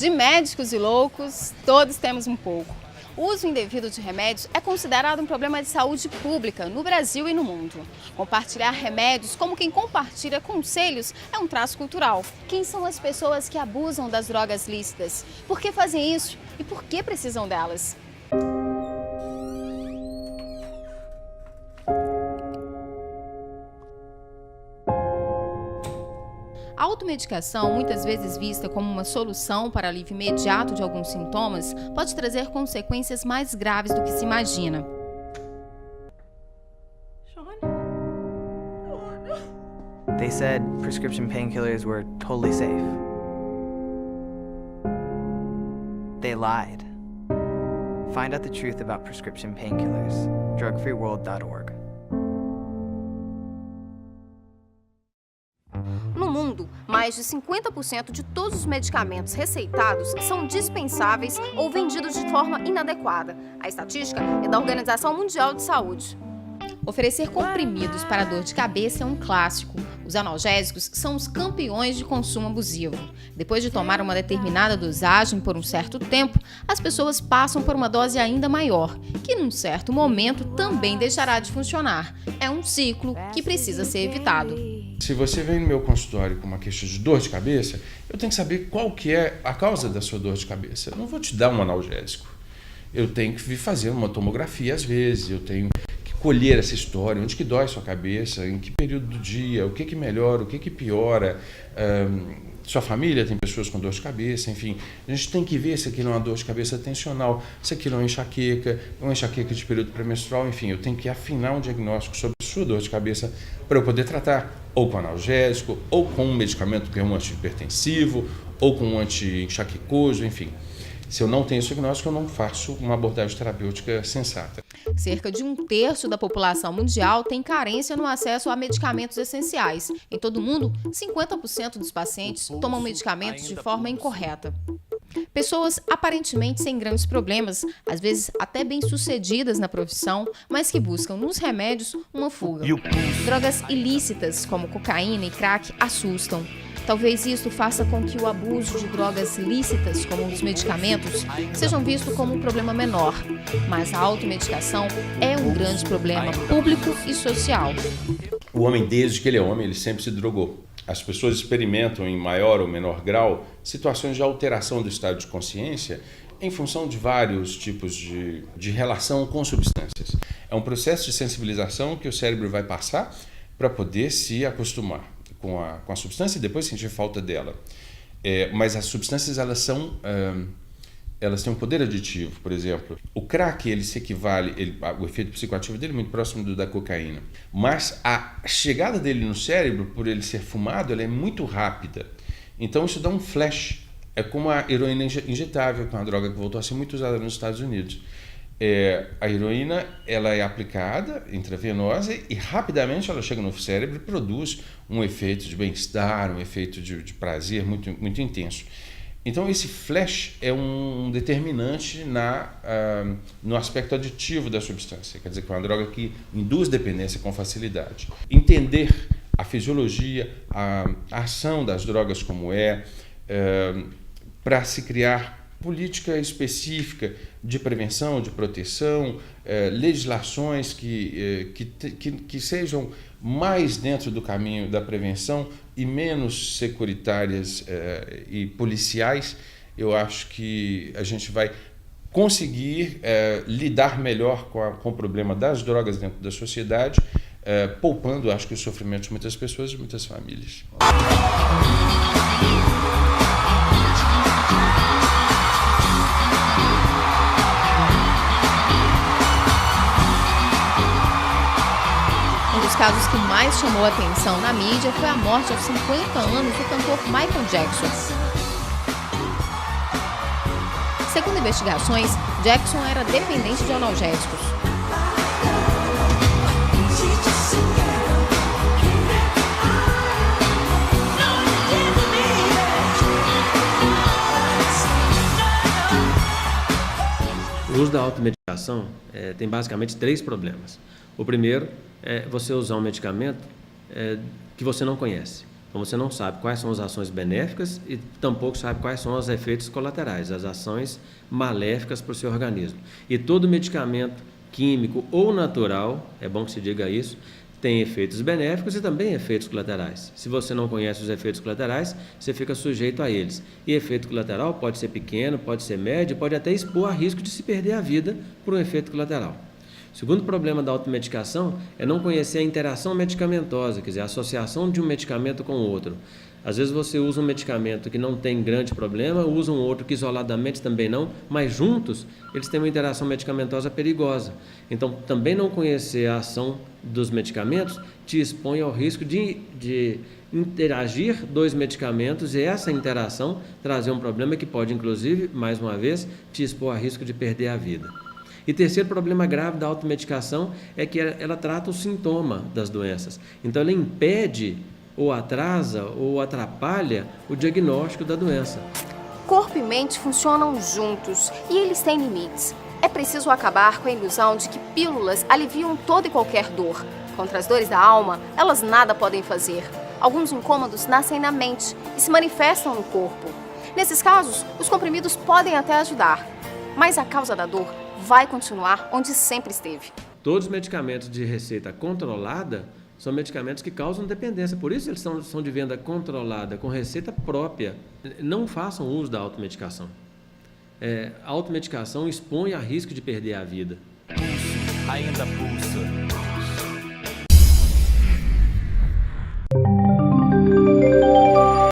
De médicos e loucos, todos temos um pouco. O uso indevido de remédios é considerado um problema de saúde pública no Brasil e no mundo. Compartilhar remédios como quem compartilha conselhos é um traço cultural. Quem são as pessoas que abusam das drogas lícitas? Por que fazem isso e por que precisam delas? A automedicação, muitas vezes vista como uma solução para alívio imediato de alguns sintomas, pode trazer consequências mais graves do que se imagina. They said prescription painkillers were totally safe. They lied. Find out the truth about prescription painkillers. drugfreeworld.org. No mundo, mais de 50% de todos os medicamentos receitados são dispensáveis ou vendidos de forma inadequada. A estatística é da Organização Mundial de Saúde. Oferecer comprimidos para dor de cabeça é um clássico. Os analgésicos são os campeões de consumo abusivo. Depois de tomar uma determinada dosagem por um certo tempo, as pessoas passam por uma dose ainda maior, que num certo momento também deixará de funcionar. É um ciclo que precisa ser evitado. Se você vem no meu consultório com uma queixa de dor de cabeça, eu tenho que saber qual que é a causa da sua dor de cabeça. Eu não vou te dar um analgésico. Eu tenho que vir fazer uma tomografia às vezes, eu tenho que colher essa história, onde que dói sua cabeça, em que período do dia, o que melhora, o que piora. Sua família tem pessoas com dor de cabeça, enfim. A gente tem que ver se aquilo é uma dor de cabeça tensional, se aquilo é uma enxaqueca de período pré-menstrual, enfim. Eu tenho que afinar um diagnóstico sobre a sua dor de cabeça para eu poder tratar ou com analgésico, ou com um medicamento que é um antihipertensivo, ou com um anti-enxaquecoso, enfim. Se eu não tenho esse diagnóstico, eu não faço uma abordagem terapêutica sensata. Cerca de 1/3 da população mundial tem carência no acesso a medicamentos essenciais. Em todo o mundo, 50% dos pacientes tomam medicamentos de forma incorreta. Pessoas aparentemente sem grandes problemas, às vezes até bem-sucedidas na profissão, mas que buscam nos remédios uma fuga. Drogas ilícitas, como cocaína e crack, assustam. Talvez isso faça com que o abuso de drogas lícitas, como os medicamentos, sejam vistos como um problema menor. Mas a automedicação é um grande problema público e social. O homem, desde que ele é homem, ele sempre se drogou. As pessoas experimentam em maior ou menor grau situações de alteração do estado de consciência em função de vários tipos de relação com substâncias. É um processo de sensibilização que o cérebro vai passar para poder se acostumar com a substância e depois sentir falta dela. Mas as substâncias, elas têm um poder aditivo. Por exemplo, o crack, ele se equivale, o efeito psicoativo dele é muito próximo do da cocaína. Mas a chegada dele no cérebro, por ele ser fumado, ela é muito rápida. Então isso dá um flash. É como a heroína injetável, que é uma droga que voltou a ser muito usada nos Estados Unidos. A heroína, ela é aplicada intravenosa e rapidamente ela chega no cérebro e produz um efeito de bem-estar, um efeito de prazer muito, muito intenso. Então esse flash é um determinante no aspecto aditivo da substância, quer dizer que é uma droga que induz dependência com facilidade. Entender a fisiologia, a ação das drogas como para se criar política específica de prevenção, de proteção, legislações que sejam mais dentro do caminho da prevenção e menos securitárias e policiais, eu acho que a gente vai conseguir lidar melhor com o problema das drogas dentro da sociedade, poupando, acho que, o sofrimento de muitas pessoas e de muitas famílias. Um dos casos que mais chamou a atenção na mídia foi a morte aos 50 anos do cantor Michael Jackson. Segundo investigações, Jackson era dependente de analgésicos. O uso da automedicação tem basicamente 3 problemas. O primeiro é você usar um medicamento que você não conhece. Então você não sabe quais são as ações benéficas e tampouco sabe quais são os efeitos colaterais, as ações maléficas para o seu organismo. E todo medicamento químico ou natural, é bom que se diga isso, tem efeitos benéficos e também efeitos colaterais. Se você não conhece os efeitos colaterais, você fica sujeito a eles. E efeito colateral pode ser pequeno, pode ser médio, pode até expor a risco de se perder a vida por um efeito colateral. O segundo problema da automedicação é não conhecer a interação medicamentosa, quer dizer, a associação de um medicamento com o outro. Às vezes você usa um medicamento que não tem grande problema, usa um outro que isoladamente também não, mas juntos eles têm uma interação medicamentosa perigosa. Então, também não conhecer a ação dos medicamentos te expõe ao risco de interagir dois medicamentos e essa interação trazer um problema que pode, inclusive, mais uma vez, te expor a risco de perder a vida. E terceiro problema grave da automedicação é que ela trata o sintoma das doenças. Então, ela impede ou atrasa ou atrapalha o diagnóstico da doença. Corpo e mente funcionam juntos e eles têm limites. É preciso acabar com a ilusão de que pílulas aliviam toda e qualquer dor. Contra as dores da alma, elas nada podem fazer. Alguns incômodos nascem na mente e se manifestam no corpo. Nesses casos, os comprimidos podem até ajudar, mas a causa da dor vai continuar onde sempre esteve. Todos os medicamentos de receita controlada são medicamentos que causam dependência, por isso eles são de venda controlada, com receita própria. Não façam uso da automedicação. A automedicação expõe a risco de perder a vida. Ainda pulsa.